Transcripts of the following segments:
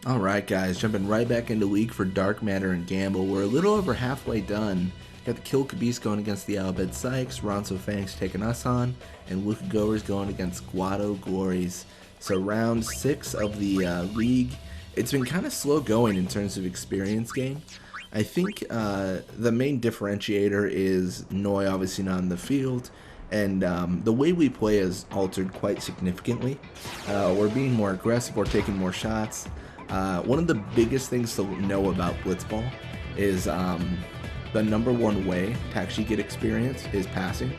Alright guys, jumping right back into League for Dark Matter and Gamble. We're a little over halfway done. Got the Kill Caboose going against the Albed Sykes, Ronso Fangs taking us on, and Luca Goers going against Guado Glories. So round 6 of the league. It's been kind of slow going in terms of experience gain. I think the main differentiator is Noi obviously not in the field, and the way we play has altered quite significantly. We're being more aggressive, we're taking more shots. One of the biggest things to know about Blitzball is the #1 way to actually get experience is passing.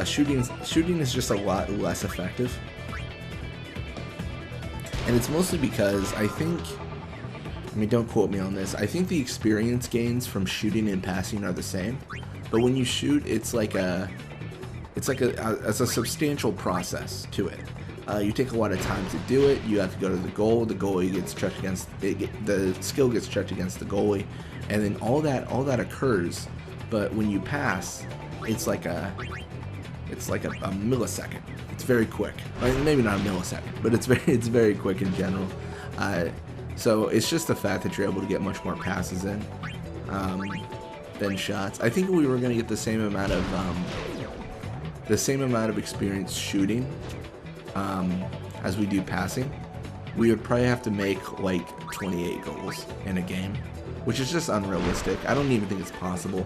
Shooting is just a lot less effective. And it's mostly because I think, I mean, don't quote me on this, I think the experience gains from shooting and passing are the same. But when you shoot, it's like a substantial process to it. You take a lot of time to do it. You have to go to the goal. The goalie gets checked against the skill gets checked against the goalie, and then all that occurs. But when you pass, it's like a millisecond. It's very quick. I mean, maybe not a millisecond, but it's very quick in general. So it's just the fact that you're able to get much more passes in than shots. I think we were going to get the same amount of experience shooting as we do passing. We would probably have to make like 28 goals in a game, which is just unrealistic. I don't even think it's possible.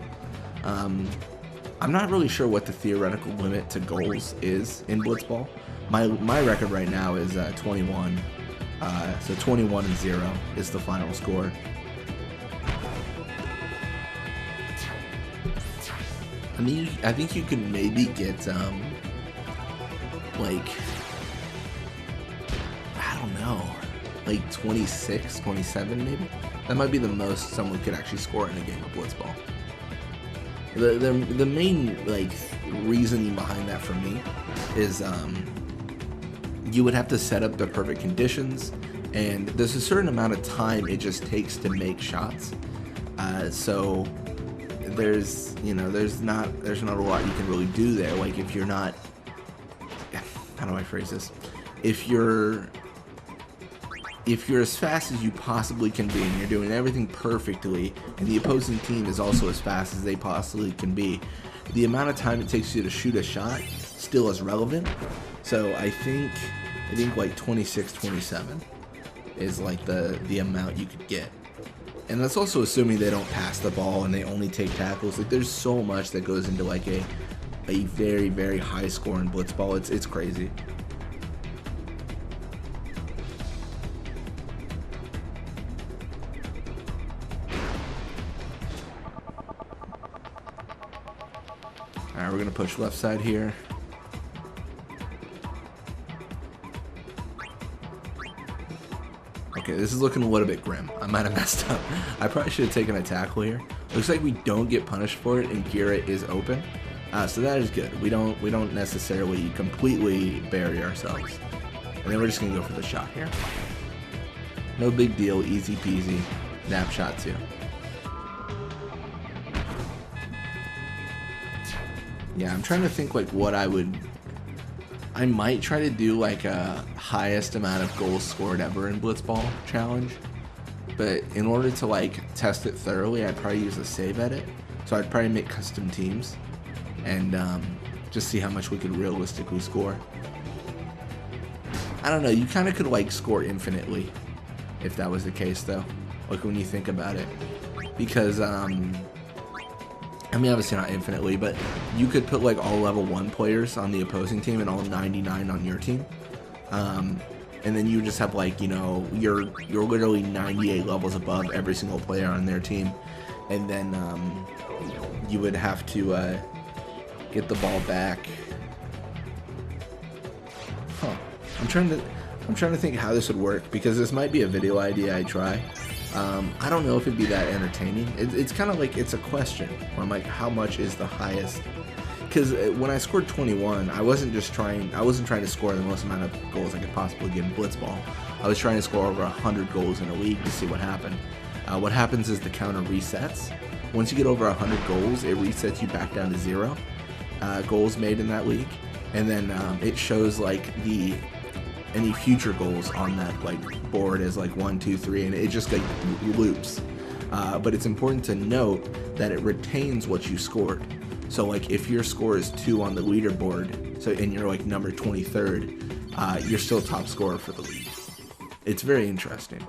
I'm not really sure what the theoretical limit to goals is in Blitzball. My record right now is 21. So 21-0 is the final score. I think you can maybe get like, I don't know, like 26, 27 maybe. That might be the most someone could actually score in a game of Blitzball. The main like reasoning behind that for me is you would have to set up the perfect conditions, and there's a certain amount of time it just takes to make shots. So there's not a lot you can really do there. Like if you're not, how do I phrase this? If you're as fast as you possibly can be and you're doing everything perfectly, and the opposing team is also as fast as they possibly can be, the amount of time it takes you to shoot a shot still is relevant. So I think like 26-27 is like the amount you could get. And that's also assuming they don't pass the ball and they only take tackles. Like there's so much that goes into like a very, very high score in Blitzball. It's crazy. Alright, we're gonna push left side here. Okay, this is looking a little bit grim. I might have messed up. I probably should have taken a tackle here. Looks like we don't get punished for it, and Gira is open. So that is good. We don't necessarily completely bury ourselves. And then we're just gonna go for the shot here. No big deal, easy peasy. Nap shot too. Yeah, I'm trying to think like what I might try to do like a highest amount of goals scored ever in Blitzball challenge, but in order to like test it thoroughly, I'd probably use a save edit. So I'd probably make custom teams and just see how much we could realistically score. I don't know, you kind of could like score infinitely if that was the case though, like when you think about it, because I mean, obviously not infinitely, but you could put like all level 1 players on the opposing team and all 99 on your team. And then you just have like, you know, you're literally 98 levels above every single player on their team. And then you would have to get the ball back. Huh. I'm trying to think how this would work, because this might be a video idea I try. I don't know if it'd be that entertaining. It's kind of like, it's a question where I'm like, how much is the highest? Because when I scored 21, I wasn't trying to score the most amount of goals I could possibly get in Blitzball. I was trying to score over 100 goals in a league to see what happened. What happens is the counter resets. Once you get over 100 goals, it resets you back down to 0 goals made in that league. And then it shows like any future goals on that like board as like 1, 2, 3, and it just like loops. But it's important to note that it retains what you scored. So like if your score is 2 on the leaderboard, so and you're like number 23rd, you're still top scorer for the league. It's very interesting.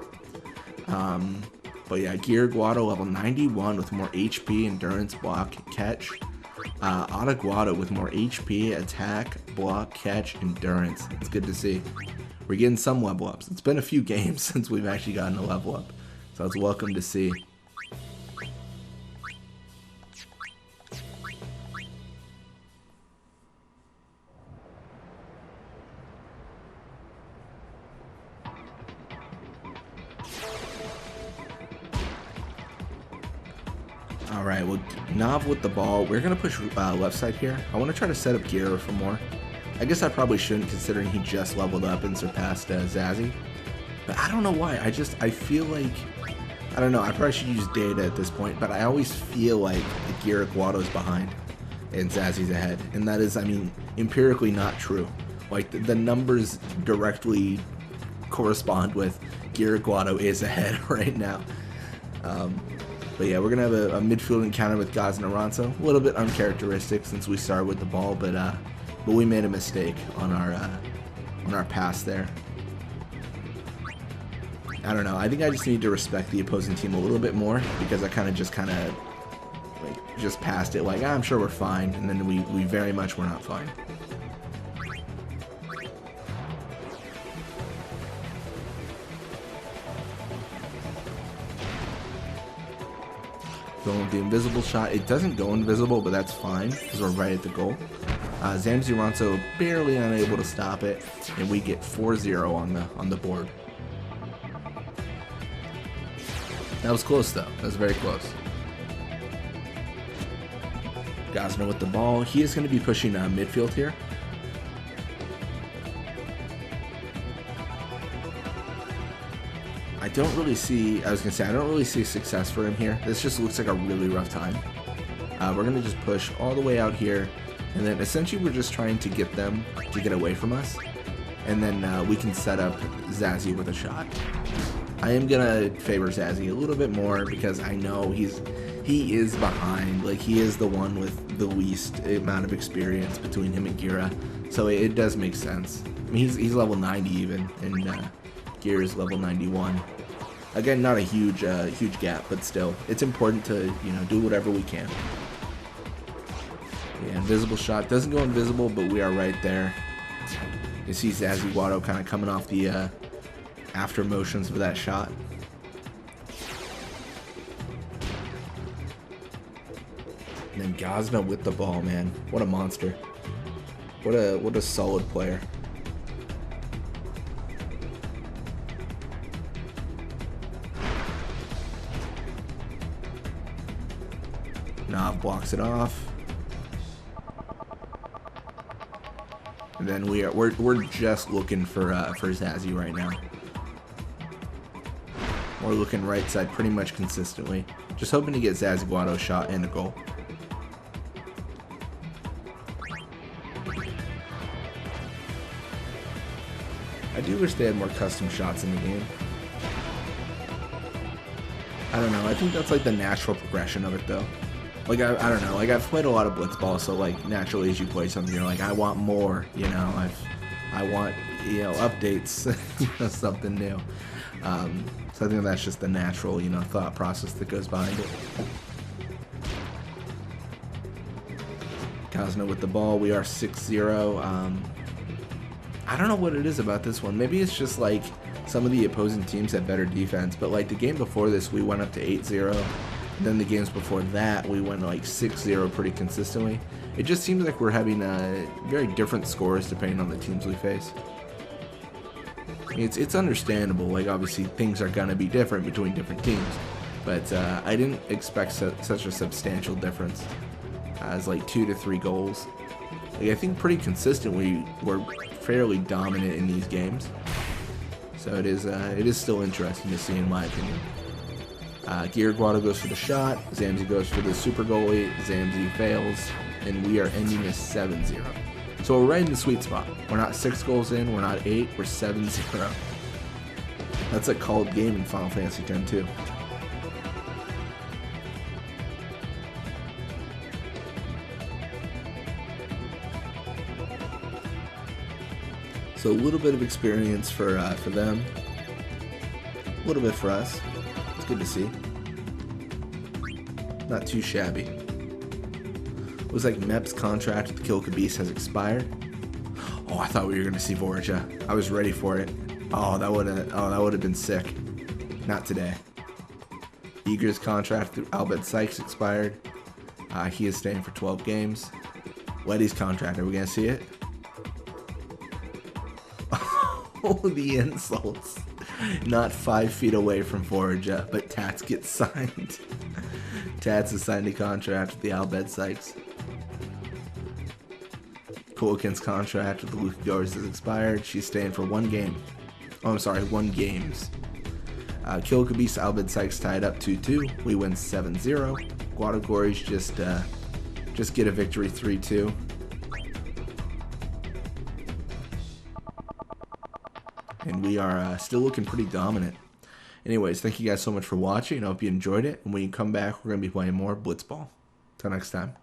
But yeah, Gear Guado level 91 with more HP, endurance, block, catch. Auto Guado with more HP, attack, block, catch, endurance. It's good to see. We're getting some level ups. It's been a few games since we've actually gotten a level up, so it's welcome to see. Alright, well, Nav with the ball. We're going to push left side here. I want to try to set up Gira for more. I guess I probably shouldn't, considering he just leveled up and surpassed Zazzy. But I don't know why. I feel like... I don't know. I probably should use data at this point, but I always feel like Gira Guado's behind and Zazzy's ahead. And that is, I mean, empirically not true. Like, the numbers directly correspond with Gira Guado is ahead right now. But yeah, we're going to have a midfield encounter with Gaz and Aranzo. A little bit uncharacteristic since we started with the ball, but we made a mistake on our pass there. I don't know. I think I just need to respect the opposing team a little bit more, because I kind of just passed it like, I'm sure we're fine, and then we very much were not fine. Going with the invisible shot. It doesn't go invisible, but that's fine because we're right at the goal. Zamzi Ronso barely unable to stop it, and we get 4-0 on the board. That was close though. That was very close. Gosner with the ball. He is going to be pushing midfield here. I don't really see, I don't really see success for him here. This just looks like a really rough time. We're going to just push all the way out here, and then essentially we're just trying to get them to get away from us, and then we can set up Zazzy with a shot. I am going to favor Zazzy a little bit more because I know he is behind. Like, he is the one with the least amount of experience between him and Gira, so it does make sense. I mean, he's level 90 even, and Gear is level 91. Again, not a huge gap, but still, it's important to, you know, do whatever we can. Yeah, invisible shot doesn't go invisible, but we are right there. You see Zazzy Guado kind of coming off the after motions of that shot. And then Gazna with the ball, man. What a monster. What a solid player. Nav blocks it off. And then we're just looking for Zazzy right now. We're looking right side pretty much consistently. Just hoping to get Zazzy Guado's shot and a goal. I do wish they had more custom shots in the game. I don't know. I think that's like the natural progression of it though. Like, I don't know, like, I've played a lot of Blitzball, so, like, naturally as you play something, you're like, I want more, you know, I want, you know, updates, you know, something new. So I think that's just the natural, you know, thought process that goes behind it. Kazno with the ball, we are 6-0. I don't know what it is about this one. Maybe it's just, like, some of the opposing teams have better defense, but, like, the game before this, we went up to 8-0. Then the games before that, we went like 6-0 pretty consistently. It just seems like we're having very different scores depending on the teams we face. It's understandable. Like, obviously things are gonna be different between different teams, but I didn't expect such a substantial difference as like 2 to 3 goals. Like, I think pretty consistently we're fairly dominant in these games. So it is still interesting to see, in my opinion. Gear Guado goes for the shot, Zamzi goes for the super goalie, Zamzi fails, and we are ending a 7-0. So we're right in the sweet spot. We're not 6 goals in, we're not 8, we're 7-0. That's a called game in Final Fantasy X too. So a little bit of experience for them, a little bit for us. It's good to see. Not too shabby. Looks like Mep's contract with Kill Kabis has expired. Oh, I thought we were gonna see Vorja. I was ready for it. Oh, that would have been sick. Not today. Eager's contract through Albert Sykes expired. He is staying for 12 games. Letty's contract, are we gonna see it? Oh, the insults. Not 5 feet away from Vorja, but Tats gets signed. Tats has signed a contract with the Albert Sykes. Kulkin's contract with the Luke Glories has expired. She's staying for 1 game. Oh, I'm sorry, 1 games. Kill Kabis, Albert Sykes tied up 2-2. We win 7-0. Guado Glories just get a victory 3-2. And we are still looking pretty dominant. Anyways, thank you guys so much for watching. I hope you enjoyed it. And when you come back, we're going to be playing more Blitzball. Till next time.